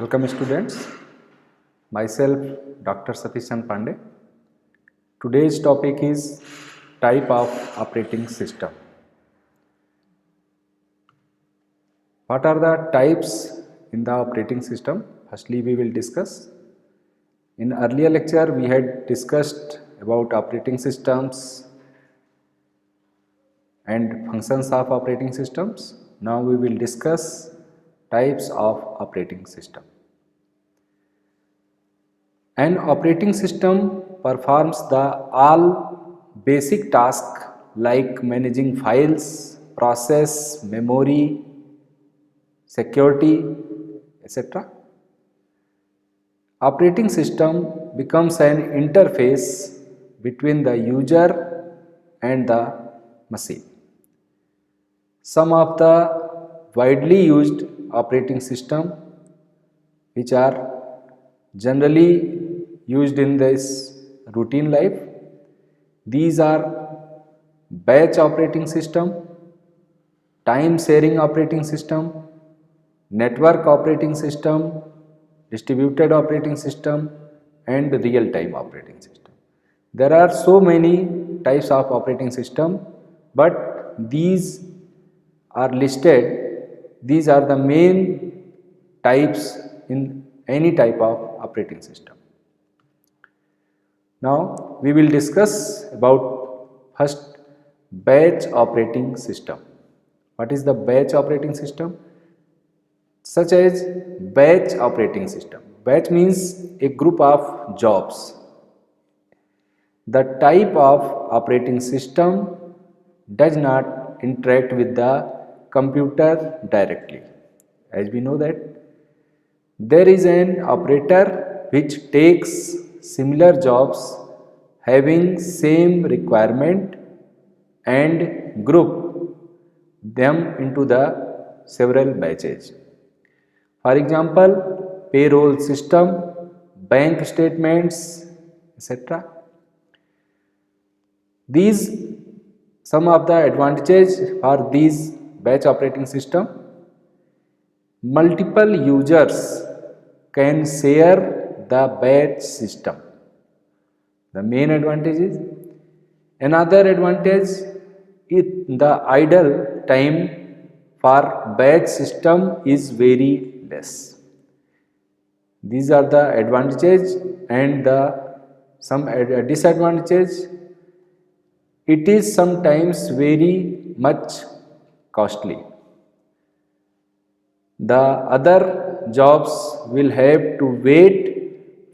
Welcome students, myself Dr. Satish Chandra Pandey. Today's topic is type of operating system. What are the types in the operating system? Firstly, we will discuss. In earlier lecture, we had discussed about operating systems and functions of operating systems. Now we will discuss types of operating system. An operating system performs the all basic tasks like managing files, process, memory, security, etc. Operating system becomes an interface between the user and the machine. Some of the widely used operating system which are generally used in this routine life, these are batch operating system, time sharing operating system, network operating system, distributed operating system and real time operating system. There are so many types of operating system, but these are listed. These are the main types in any type of operating system. Now we will discuss about first batch operating system. What is the batch operating system? Such as batch operating system. Batch means a group of jobs. The type of operating system does not interact with the computer directly. As we know that there is an operator which takes similar jobs having same requirement and group them into the several batches. For example, payroll system, bank statements, etc. These some of the advantages for these batch operating system. Multiple users can share the batch system. The main advantage is. Another advantage is the idle time for batch system is very less. These are the advantages and some disadvantages. It is sometimes very much costly. The other jobs will have to wait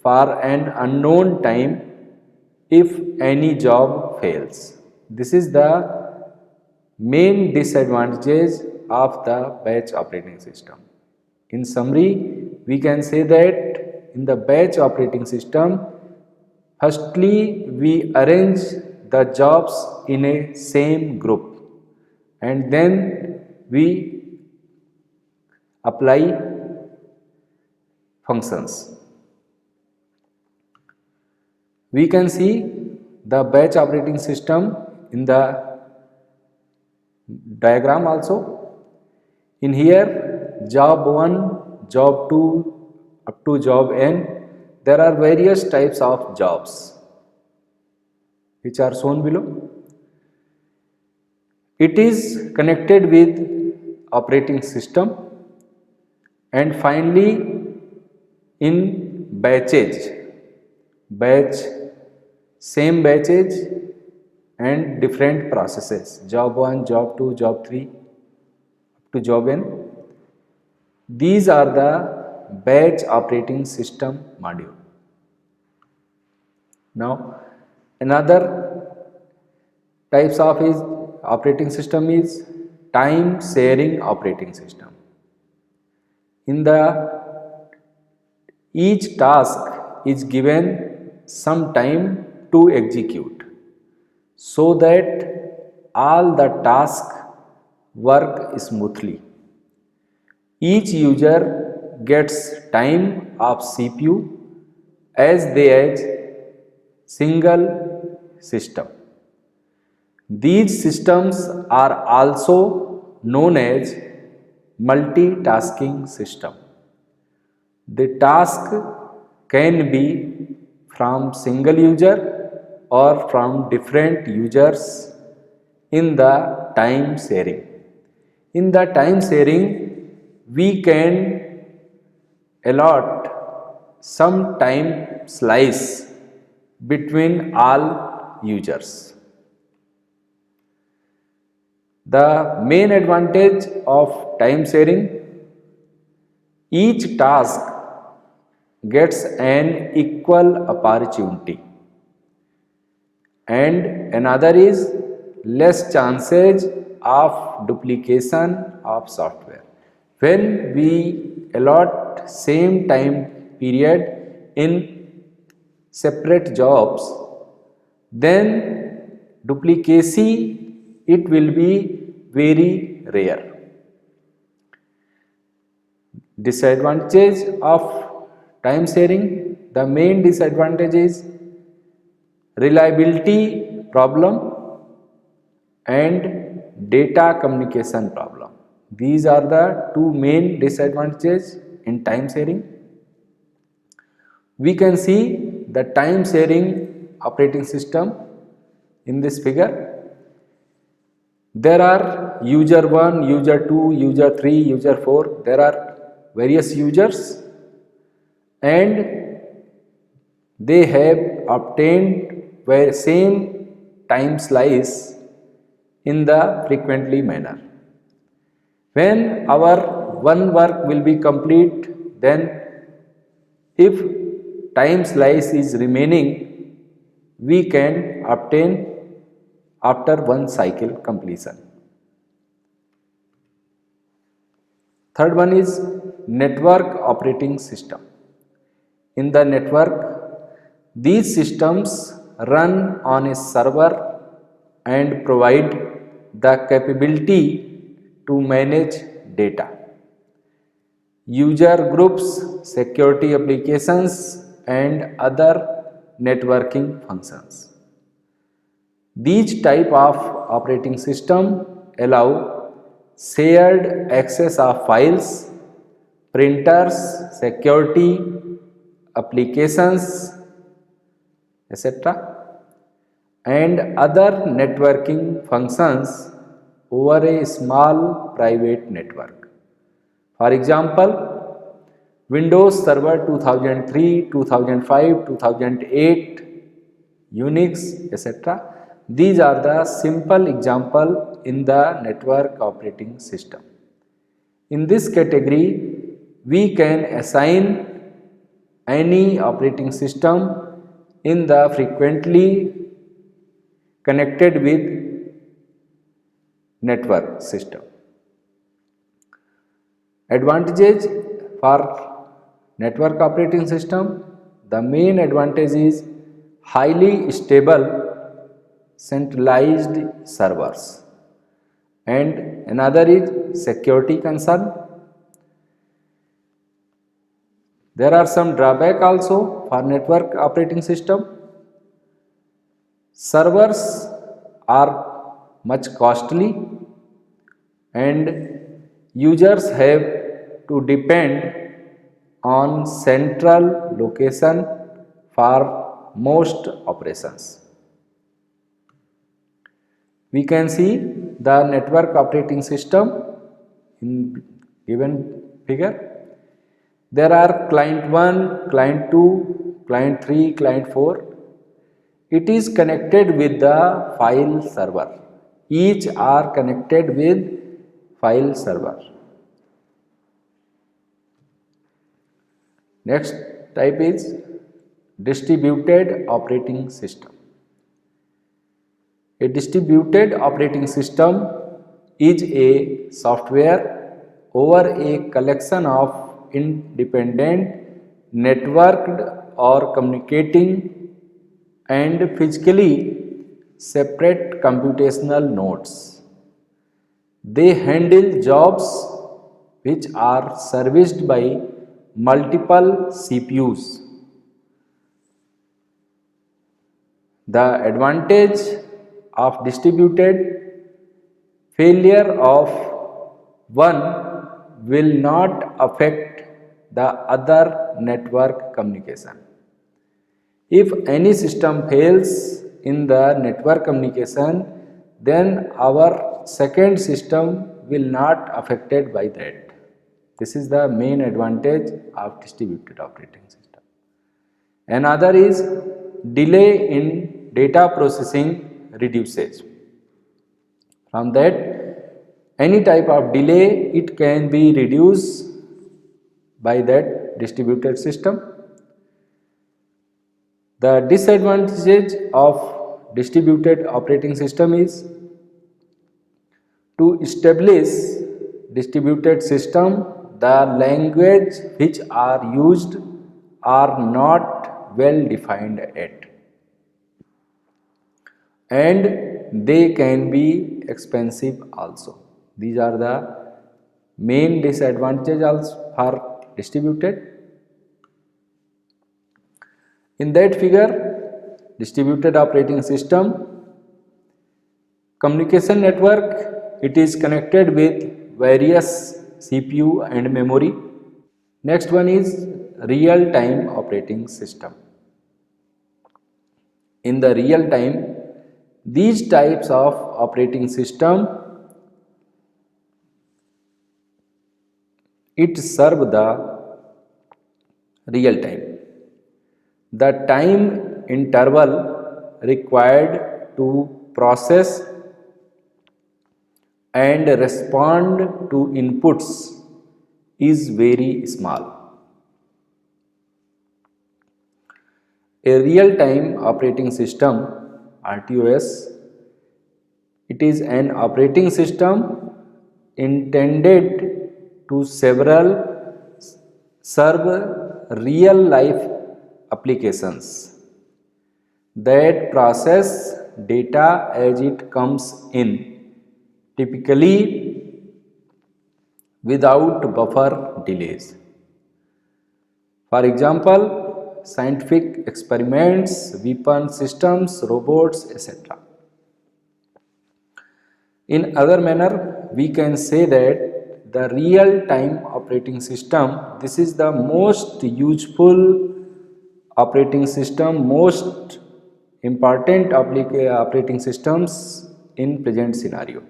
for an unknown time if any job fails. This is the main disadvantages of the batch operating system. In summary, we can say that in the batch operating system, firstly we arrange the jobs in a same group and then we apply functions. We can see the batch operating system in the diagram also. In here, job 1, job 2 up to job n, there are various types of jobs which are shown below. It is connected with operating system and finally in batches, same batches and different processes, job 1, job 2, job 3 up to job n. These are the batch operating system module. Now another types of is operating system is time sharing operating system. In the each task is given some time to execute so that all the tasks work smoothly. Each user gets time of CPU as they as single system. These systems are also known as multitasking system. The task can be from single user or from different users in the time sharing. In the time sharing, we can allot some time slice between all users. The main advantage of time sharing, each task gets an equal opportunity, and another is less chances of duplication of software. When we allot same time period in separate jobs, then duplicacy it will be very rare. Disadvantage of time sharing, the main disadvantage is reliability problem and data communication problem. These are the two main disadvantages in time sharing. We can see the time sharing operating system in this figure. There are user 1, user 2, user 3, user 4. There are various users and they have obtained where same time slice in the frequently manner. When our one work will be complete, then if time slice is remaining, we can obtain after one cycle completion. Third one is network operating system. In the network, these systems run on a server and provide the capability to manage data, user groups, security applications, and other networking functions. These type of operating system allow shared access of files, printers, security, applications, etc. and other networking functions over a small private network. For example, Windows Server 2003, 2005, 2008, Unix, etc. These are the simple example in the network operating system. In this category, we can assign any operating system in the frequently connected with network system. Advantages for network operating system, the main advantage is highly stable centralized servers, and another is security concern. There are some drawback also for network operating system. Servers are much costly and users have to depend on central location for most operations. We can see the network operating system in given figure. There are client 1, client 2, client 3, client 4. It is connected with the file server. Each are connected with file server. Next type is distributed operating system. A distributed operating system is a software over a collection of independent, networked or communicating and physically separate computational nodes. They handle jobs which are serviced by multiple CPUs. The advantage of distributed, failure of one will not affect the other network communication. If any system fails in the network communication, then our second system will not affected by that. This is the main advantage of distributed operating system. Another is delay in data processing reduces. From that, any type of delay it can be reduced by that distributed system. The disadvantage of distributed operating system is to establish distributed system, the language which are used are not well defined yet, and they can be expensive also. These are the main disadvantages for distributed. In that figure, distributed operating system, communication network, it is connected with various CPU and memory. Next one is real time operating system. In the real time, these types of operating system, it serve the real time. The time interval required to process and respond to inputs is very small. A real-time operating system, RTOS, it is an operating system intended to serve real-life applications that process data as it comes in, typically without buffer delays. For example, scientific experiments, weapon systems, robots, etc. In other manner, we can say that the real-time operating system, this is the most useful operating system, most important operating systems in present scenario.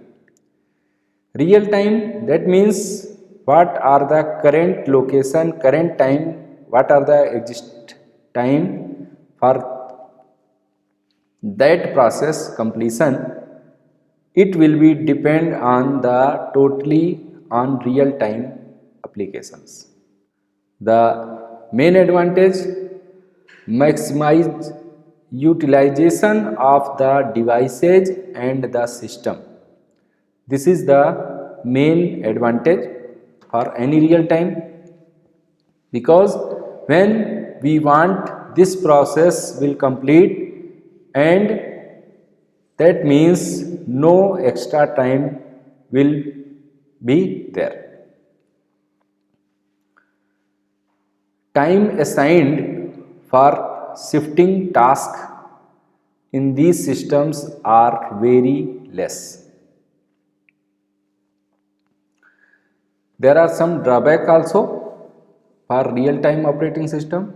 Real time, that means what are the current location, current time, what are the exist time for that process completion. It will be depend on the totally on real time applications. The main advantage, maximize utilization of the devices and the system. This is the main advantage for any real time, because when we want this process will complete, and that means no extra time will be there. Time assigned for shifting tasks in these systems are very less. There are some drawbacks also for real-time operating system.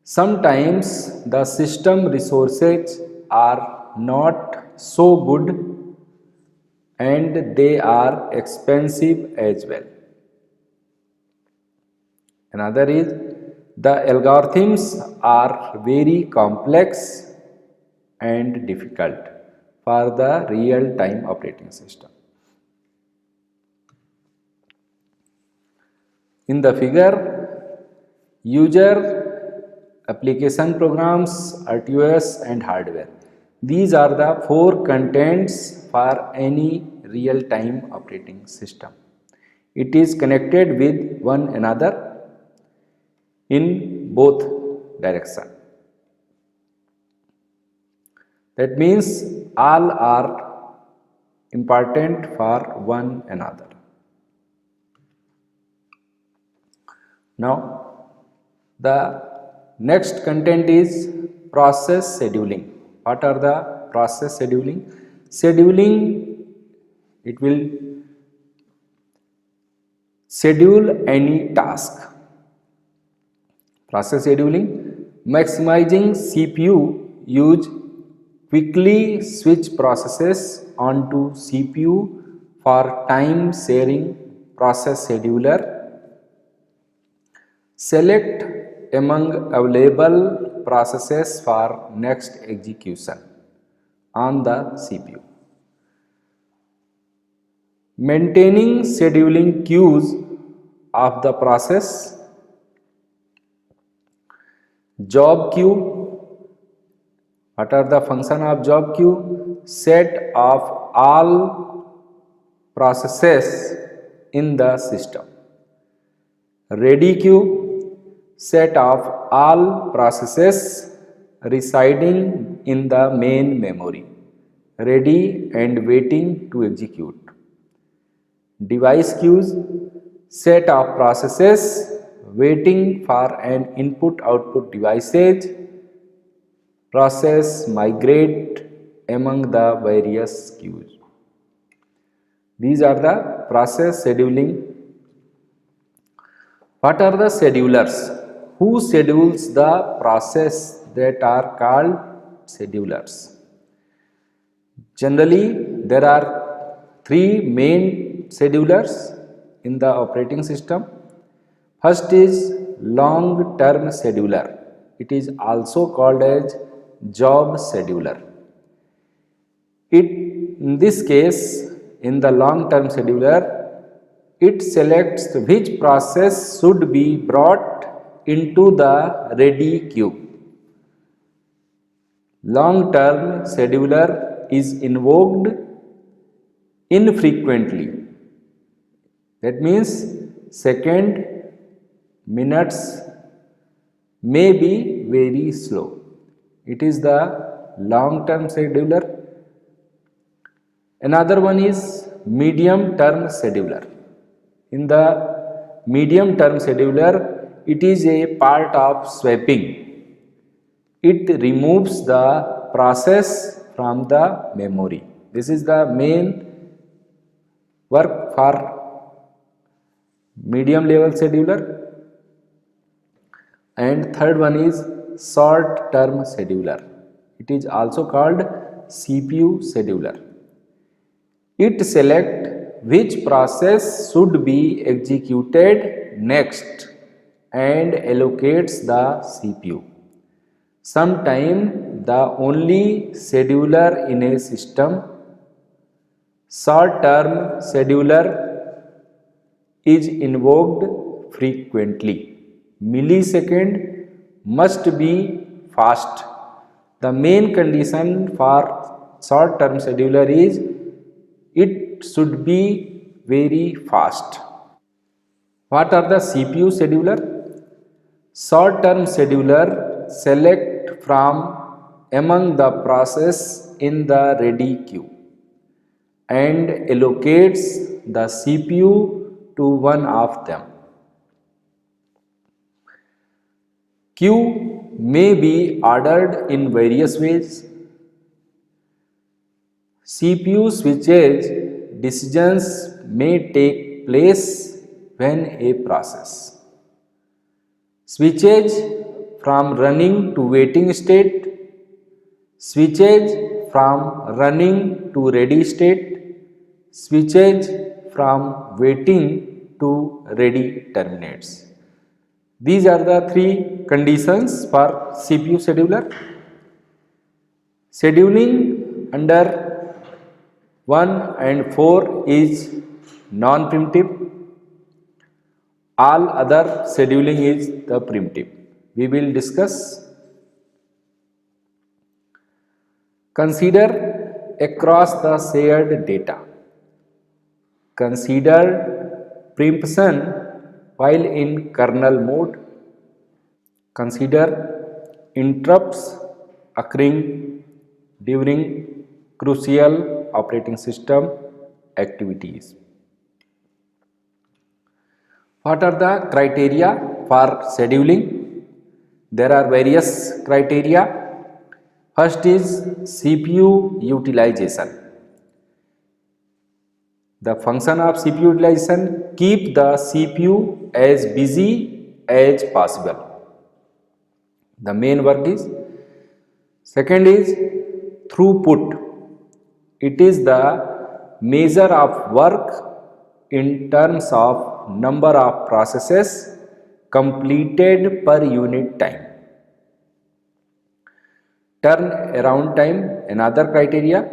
Sometimes the system resources are not so good and they are expensive as well. Another is the algorithms are very complex and difficult for the real-time operating system. In the figure, user, application programs, RTOS and hardware. These are the four contents for any real-time operating system. It is connected with one another in both directions. That means all are important for one another. Now, the next content is process scheduling. What are the process scheduling? Scheduling, it will schedule any task. Process scheduling, maximizing CPU use, quickly switch processes onto CPU for time sharing. Process scheduler, select among available processes for next execution on the CPU. Maintaining scheduling queues of the process. Job queue. What are the function of job queue? Set of all processes in the system. Ready queue. Set of all processes residing in the main memory, ready and waiting to execute. Device queues, set of processes waiting for an input-output devices. Process migrate among the various queues. These are the process scheduling. What are the schedulers? Who schedules the process that are called schedulers? Generally, there are three main schedulers in the operating system. First is long-term scheduler. It is also called as job scheduler. In this case, in the long-term scheduler, it selects which process should be brought into the ready queue. Long-term scheduler is invoked infrequently. That means second, minutes may be very slow. It is the long-term scheduler. Another one is medium-term scheduler. In the medium-term scheduler, it is a part of swapping. It removes the process from the memory. This is the main work for medium level scheduler. And third one is short term scheduler. It is also called CPU scheduler. It selects which process should be executed next and allocates the CPU. Sometimes the only scheduler in a system. Short term scheduler is invoked frequently. Millisecond must be fast. The main condition for short term scheduler is it should be very fast. What are the CPU scheduler? Short term scheduler select from among the process in the ready queue and allocates the CPU to one of them. Queue may be ordered in various ways. CPU switches decisions may take place when a process switches from running to waiting state, switches from running to ready state, switches from waiting to ready terminates. These are the three conditions for CPU scheduler. Scheduling under 1 and 4 is non-primitive. All other scheduling is the primitive. We will discuss. Consider across the shared data. Consider preemption while in kernel mode. Consider interrupts occurring during crucial operating system activities. What are the criteria for scheduling? There are various criteria. First is CPU utilization. The function of CPU utilization, keep the CPU as busy as possible. the main work is. Second is throughput. It is the measure of work in terms of number of processes completed per unit time. Turnaround time, another criteria.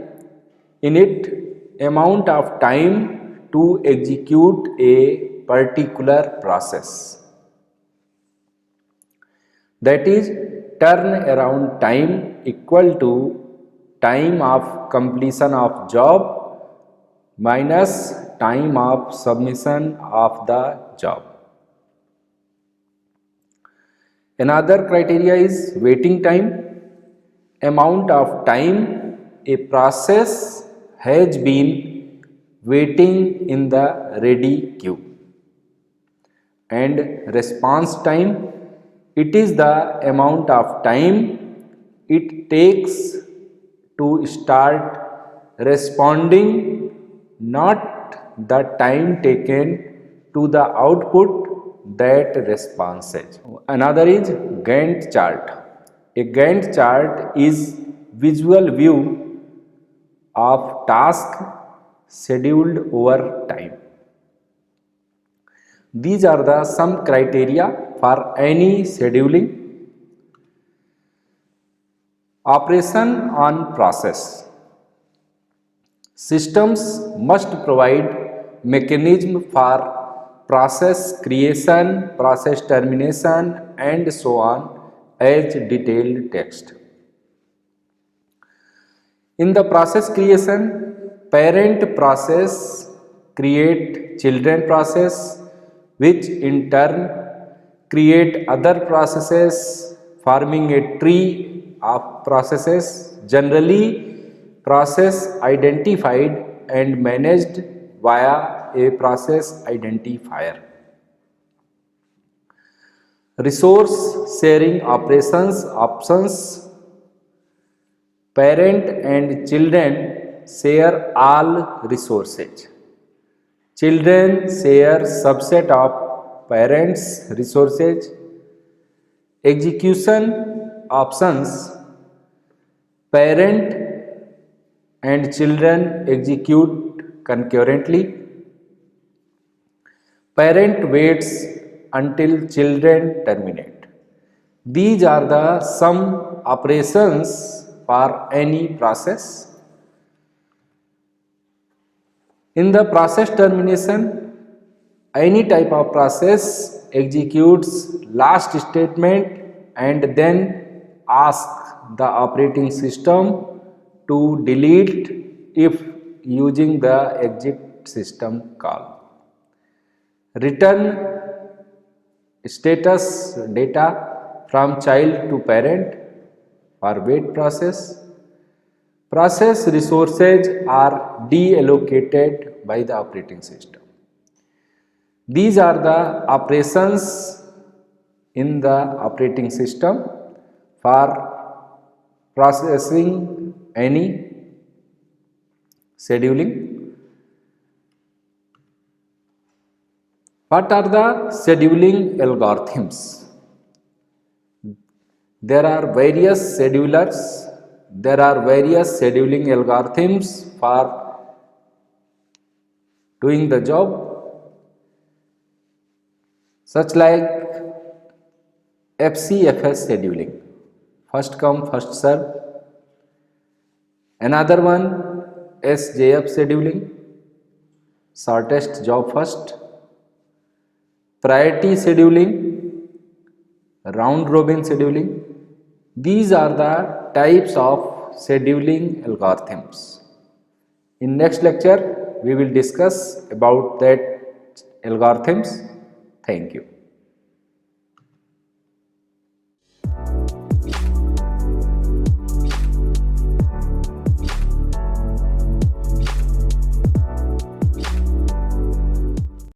In it, amount of time to execute a particular process. That is, turnaround time equal to time of completion of job minus time of submission of the job. Another criteria is waiting time. Amount of time a process has been waiting in the ready queue. And response time, it is the amount of time it takes to start responding, not the time taken to the output that responses. Another is Gantt chart. A Gantt chart is visual view of task scheduled over time. These are the some criteria for any scheduling. Operation on process. Systems must provide mechanism for process creation, process termination, and so on as detailed text. In the process creation, parent process create children process, which in turn create other processes, forming a tree of processes, generally process identified and managed via a process identifier. Resource sharing operations options. Parent and children share all resources. Children share subset of parents' resources. Execution options. Parent and children execute concurrently. Parent waits until children terminate. These are the some operations for any process. In the process termination, any type of process executes last statement and then asks the operating system to delete if using the exit system call. Return status data from child to parent for wait process. Process resources are deallocated by the operating system. These are the operations in the operating system for processing any scheduling. What are the scheduling algorithms? There are various schedulers. There are various scheduling algorithms for doing the job, such like FCFS scheduling, first come first serve. Another one, SJF scheduling, shortest job first. Priority scheduling, round robin scheduling. These are the types of scheduling algorithms. In next lecture, we will discuss about that algorithms. Thank you.